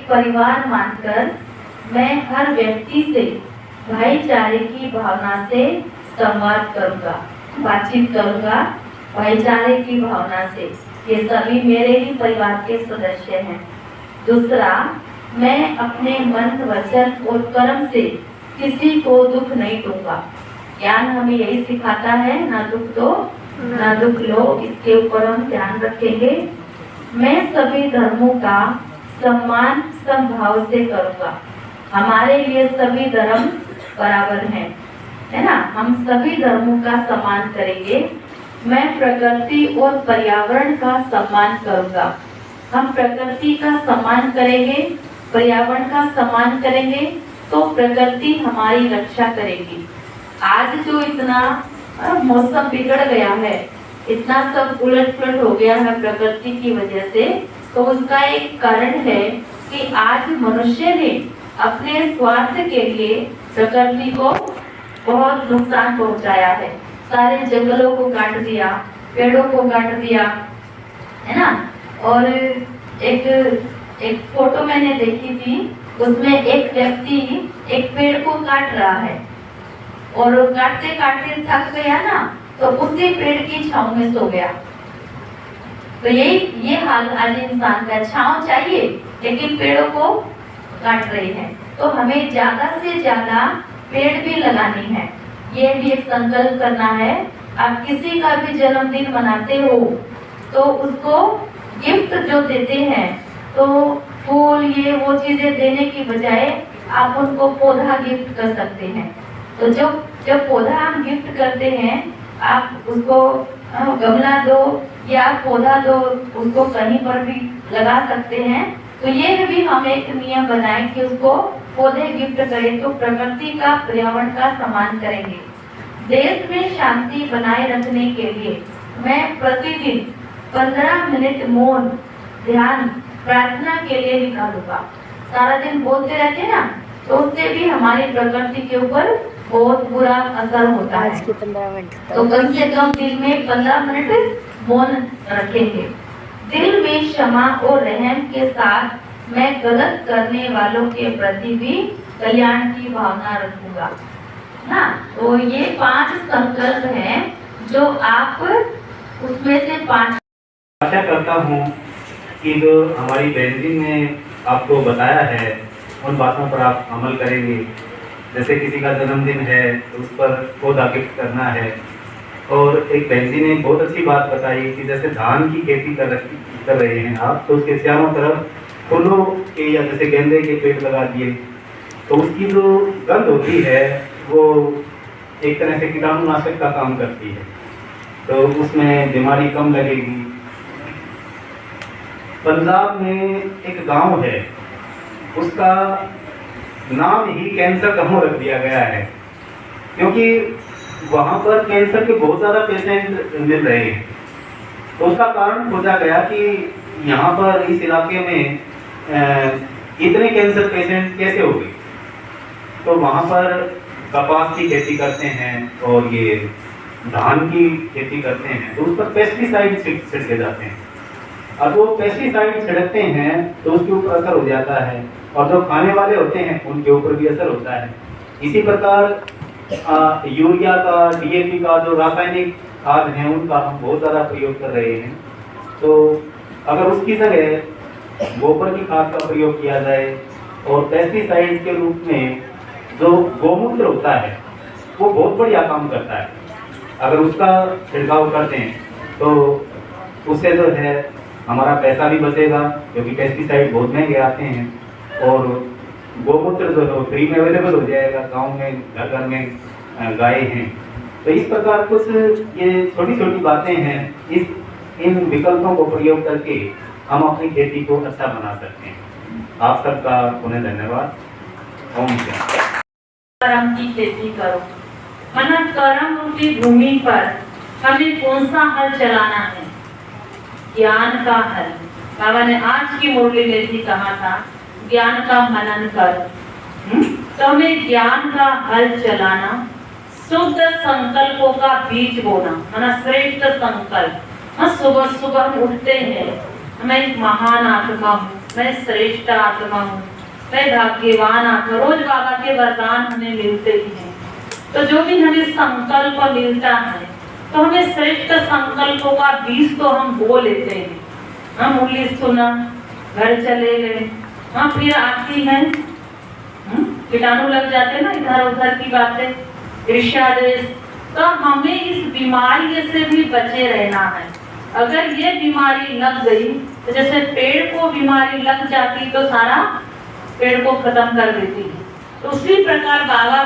परिवार मानकर मैं हर व्यक्ति से भाईचारे की भावना से संवाद करूंगा, बातचीत करूंगा भाईचारे की भावना से। ये सभी मेरे ही परिवार के सदस्य हैं। दूसरा, मैं अपने मन, वचन और कर्म से किसी को दुख नहीं दूंगा। ज्ञान हमें यही सिखाता है, ना दुख दो ना दुख लो। इसके ऊपर हम ध्यान रखेंगे। मैं सभी धर्मों का सम्मान समभाव से करूंगा। हमारे लिए सभी धर्म बराबर हैं, है ना। हम सभी धर्मों का सम्मान करेंगे। मैं प्रकृति और पर्यावरण का सम्मान करूंगा। हम प्रकृति का सम्मान करेंगे, पर्यावरण का सम्मान करेंगे तो प्रकृति हमारी रक्षा करेगी। आज जो इतना मौसम बिगड़ गया है, इतना सब उलट-पुलट हो गया है प्रकृति की वजह से, तो उसका एक कारण है कि आज मनुष्य ने अपने स्वार्थ के लिए प्रकृति को बहुत नुकसान पहुंचाया है। सारे जंगलों को काट दिया, पेड़ों को काट दिया, है ना। और एक फोटो मैंने देखी थी, उसमें एक व्यक्ति एक पेड़ को काट रहा है और काटते काटते थक गया ना, तो उसी पेड़ की छांव में सो गया। तो ये हाल आज इंसान का, छांव चाहिए लेकिन पेड़ों को काट रहे हैं। तो हमें ज्यादा से ज्यादा पेड़ भी लगानी है, ये भी एक संकल्प करना है। आप किसी का भी जन्मदिन मनाते हो तो उसको गिफ्ट जो देते हैं, तो फूल ये वो चीजें देने की बजाय आप उनको पौधा गिफ्ट कर सकते हैं। तो जब पौधा हम गिफ्ट करते हैं, आप उसको गमला दो या पौधा दो, उसको कहीं पर भी लगा सकते हैं। तो ये भी हम एक नियम बनाएं कि उसको पौधे गिफ्ट करें, तो प्रकृति का, पर्यावरण का सम्मान करेंगे। देश में शांति बनाए रखने के लिए मैं प्रतिदिन 15 मिनट मौन, ध्यान, प्रार्थना के लिए निकालूंगा। सारा दिन बोलते रहते हैं ना, तो उससे भी हमारी प्रकृति के ऊपर बहुत बुरा असर होता है। आज के 15 मिनट तो कम से कम दिन में 15 मिनट मौन रखेंगे। दिल में क्षमा और रहम के साथ मैं गलत करने वालों के प्रति भी कल्याण की भावना रखूंगा ना। तो ये 5 संकल्प हैं जो आप उसमें से 5। आशा करता हूँ कि जो हमारी बहन जी ने आपको बताया है उन बातों पर आप अमल करेंगे। जैसे किसी का जन्मदिन है तो उस पर पौधा गिफ्ट करना है। और एक बहन जी ने बहुत अच्छी बात बताई कि जैसे धान की खेती कर रहे हैं आप, तो उसके चारों तरफ फूलों के या जैसे गेंदे के पेड़ लगा दिए, तो उसकी जो गंध होती है वो एक तरह से कीटाणुनाशक का काम करती है, तो उसमें बीमारी कम लगेगी। पंजाब में एक गांव है, उसका नाम ही कैंसर गांव रख दिया गया है, क्योंकि वहाँ पर कैंसर के बहुत ज़्यादा पेशेंट मिल रहे हैं। तो उसका कारण खोजा गया कि यहाँ पर इस इलाके में इतने कैंसर पेशेंट कैसे हो गए। तो वहाँ पर कपास की खेती करते हैं और ये धान की खेती करते हैं, तो उस पर पेस्टिसाइड छिड़के जाते हैं। अब वो पेस्टिसाइड छिड़कते हैं तो उसके ऊपर असर हो जाता है, और जो खाने वाले होते हैं उनके ऊपर भी असर होता है। इसी प्रकार यूरिया का, डीएपी का, जो रासायनिक खाद हैं उनका हम बहुत ज़्यादा प्रयोग कर रहे हैं। तो अगर उसकी जगह गोबर की खाद का प्रयोग किया जाए और पेस्टिसाइड के रूप में जो गोमूत्र होता है वो बहुत बढ़िया काम करता है, अगर उसका छिड़काव कर दें तो उससे जो है हमारा पैसा भी बचेगा, क्योंकि पेस्टिसाइड बहुत महंगे आते हैं, और गोमूत्र जो है फ्री में अवेलेबल हो जाएगा। गांव में घर घर में गाय हैं। तो इस प्रकार कुछ ये छोटी छोटी बातें हैं, इन विकल्पों को प्रयोग करके हम अपनी खेती को अच्छा बना सकते हैं। आप सबका पुनः धन्यवाद। ओम शांति। कर्म की खेती करो। मना कर्म रूपी भूमि पर हमें कौन सा हल चलाना है? ज्ञान का हल। बाबा ने आज की मुरली में भी कहा था, ज्ञान का मनन कर। तो हमें ज्ञान का हल चलाना, शुद्ध संकल्पों का बीज बोना, मना श्रेष्ठ संकल्प। सुबह सुबह उठते हैं, मैं एक महान आत्मा हूँ, मैं श्रेष्ठ आत्मा हूँ, मैं भाग्यवान आत्मा। रोज बाबा के वरदान हमें मिलते ही हैं। तो जो भी हमें संकल्प मिलता है तो हमें श्रेष्ठ संकल्पों का बीज तो हम बो लेते हैं। हम मुरली सुना, घर चले गए, हाँ फिर आती है कीटाणु लग जाते ना इधर उधर की बातें, ईर्ष्या द्वेष। तो हमें इस बीमारी से भी बचे रहना है। अगर ये बीमारी लग गई तो जैसे पेड़ को बीमारी लग जाती तो सारा पेड़ को खत्म कर देती है, तो उसी प्रकार बाबा